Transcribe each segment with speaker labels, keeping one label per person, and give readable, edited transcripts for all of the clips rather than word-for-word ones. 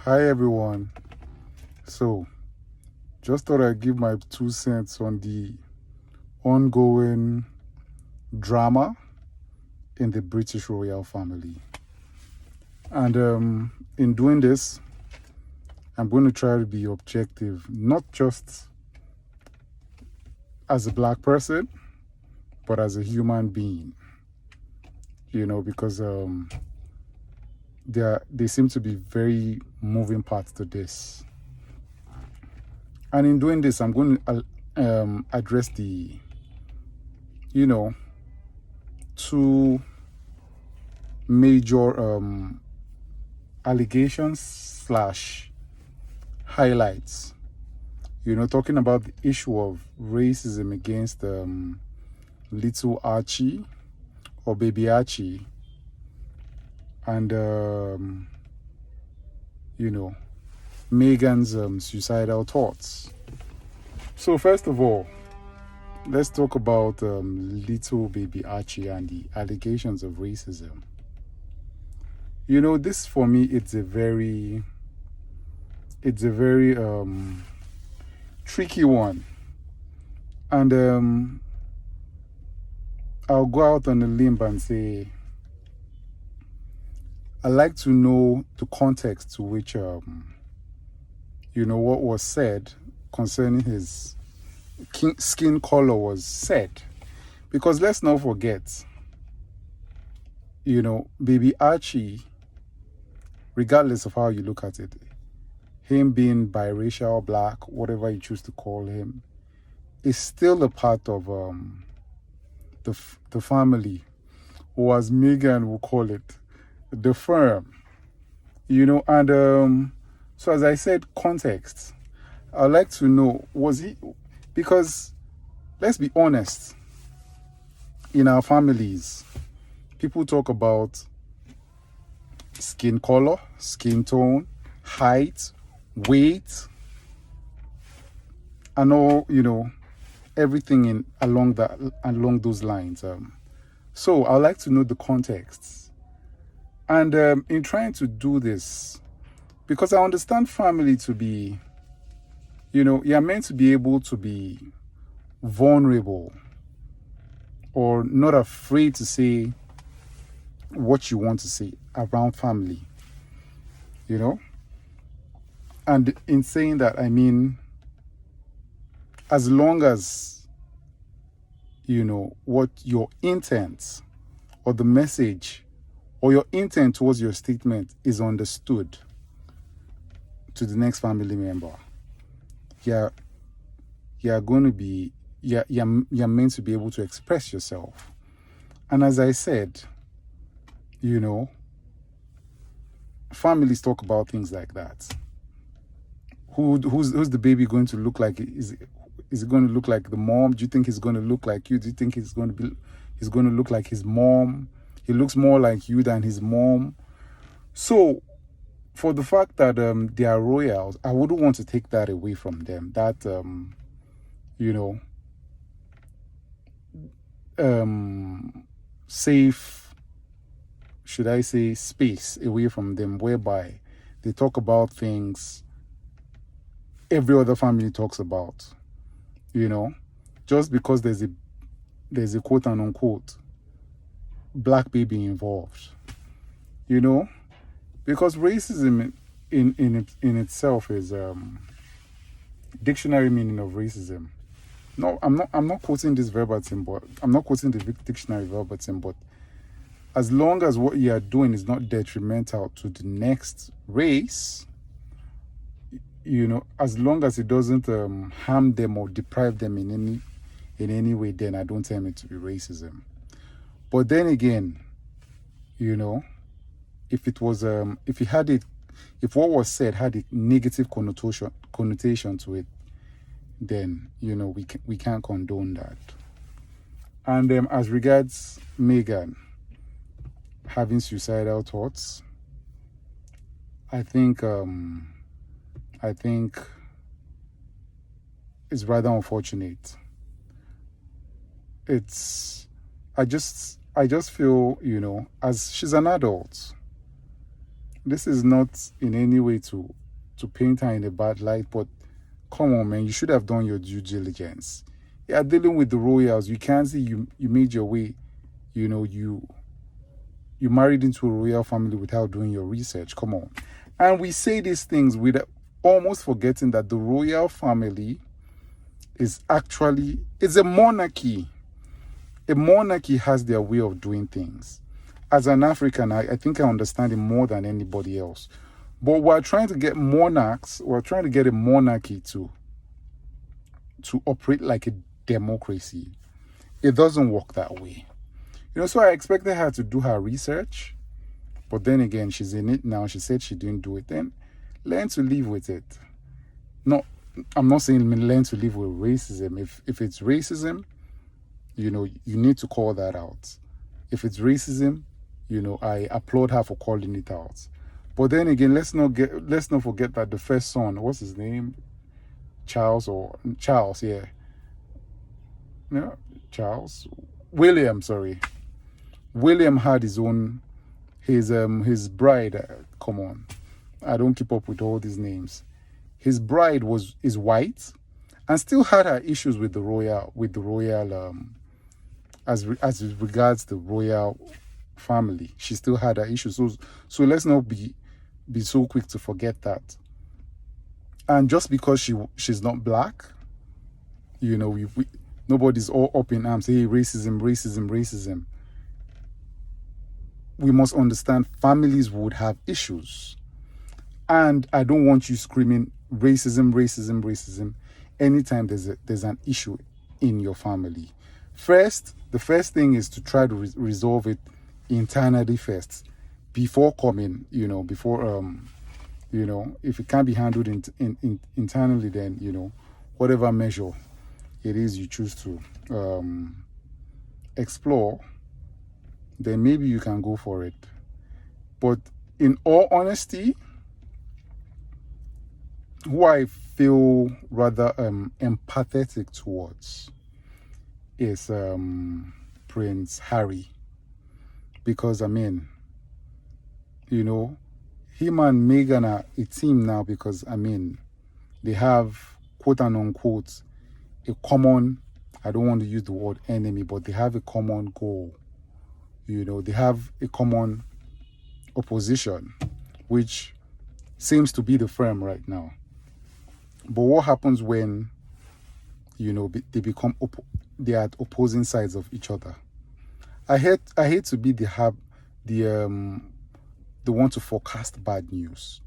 Speaker 1: Hi everyone. So, just thought I'd give my 2 cents on the ongoing drama in the British royal family. And in doing this, I'm going to try to be objective, not just as a black person, but as a human being. Because they seem to be very moving parts to this. And in doing this, I'm going to address the, two major allegations slash highlights. Talking about the issue of racism against little Archie or baby Archie, and Meghan's suicidal thoughts. So first of all, let's talk about little baby Archie and the allegations of racism. This for me, it's a very tricky one, and I'll go out on a limb and say I like to know the context to which what was said concerning his skin color was said, because let's not forget, baby Archie, regardless of how you look at it, him being biracial, black, whatever you choose to call him, is still a part of the family, or as Meghan will call it, the firm. And so as I said, context. I'd like to know, was he, because let's be honest, in our families, people talk about skin color, skin tone, height, weight, and all, everything along those lines. So I'd like to know the context. And in trying to do this, because I understand family to be, you're meant to be able to be vulnerable or not afraid to say what you want to say around family, And in saying that, I mean, as long as, what your intent or the message or your intent towards your statement is understood to the next family member, you're meant to be able to express yourself. And as I said, families talk about things like that. Who's the baby going to look like? Is it going to look like the mom? Do you think he's going to look like you? Do you think he's going to look like his mom? He looks more like you than his mom. So, for the fact that they are royals, I wouldn't want to take that away from them. That safe, should I say, space away from them, whereby they talk about things every other family talks about, just because there's a quote and unquote black baby involved, because racism in itself is dictionary meaning of racism. No, I'm not quoting this verbatim, but I'm not quoting the dictionary verbatim, but as long as what you are doing is not detrimental to the next race, as long as it doesn't harm them or deprive them in any way, then I don't term it to be racism. But then again, if it was if what was said had a negative connotation to it, then we can't condone that. And as regards Meghan having suicidal thoughts, I think it's rather unfortunate. I just feel, as she's an adult, This is not in any way to paint her in a bad light, but come on, man, you should have done your due diligence. Yeah, dealing with the royals, you can't see you made your way, you married into a royal family without doing your research. Come on. And we say these things with almost forgetting that the royal family is actually, it's a monarchy. A monarchy has their way of doing things. As an African, I think I understand it more than anybody else. But we're trying to get monarchs, we're trying to get a monarchy to operate like a democracy. It doesn't work that way. So I expected her to do her research, but then again, she's in it now. She said she didn't do it. Then learn to live with it. No, I'm not saying learn to live with racism. If it's racism, you need to call that out. If it's racism, I applaud her for calling it out. But then again, let's not forget that the first son, what's his name? Charles, yeah. Yeah, Charles. William, sorry. William had his bride, come on. I don't keep up with all these names. His bride is white and still had her issues with the royal as regards the royal family. She still had her issues. So let's not be so quick to forget that. And just because she's not black, nobody's all up in arms. Hey, racism. We must understand families would have issues. And I don't want you screaming racism anytime there's an issue in your family. The first thing is to try to resolve it internally first before coming, if it can't be handled internally, then, whatever measure it is you choose to explore, then maybe you can go for it. But in all honesty, who I feel rather empathetic towards is Prince Harry. Because, him and Meghan are a team now because, they have, quote and unquote, a common, I don't want to use the word enemy, but they have a common goal. They have a common opposition, which seems to be the firm right now. But what happens when, they become, they are at opposing sides of each other? I hate to be the one to forecast bad news,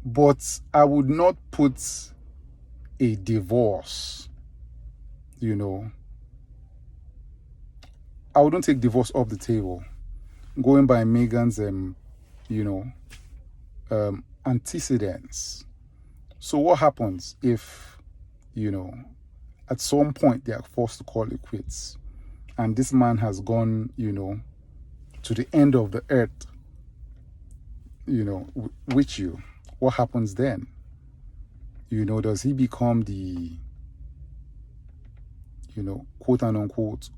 Speaker 1: but I would not put a divorce, I wouldn't take divorce off the table. Going by Meghan's, antecedents. So what happens if, at some point they are forced to call it quits, and this man has gone, to the end of the earth, with you? What happens then? Does he become the, quote and unquote,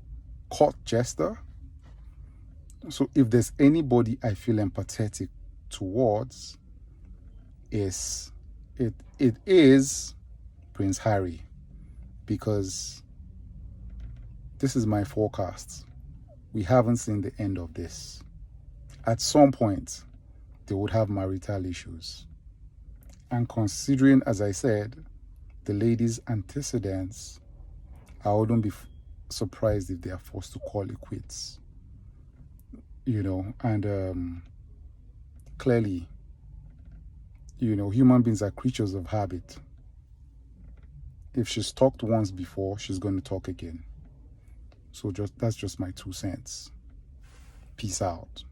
Speaker 1: court jester? So if there's anybody I feel empathetic towards, it is Prince Harry, because this is my forecast. We haven't seen the end of this. At some point, they would have marital issues. And considering, as I said, the lady's antecedents, I wouldn't be surprised if they are forced to call it quits. And clearly, human beings are creatures of habit. If she's talked once before, she's going to talk again. So that's just my 2 cents. Peace out.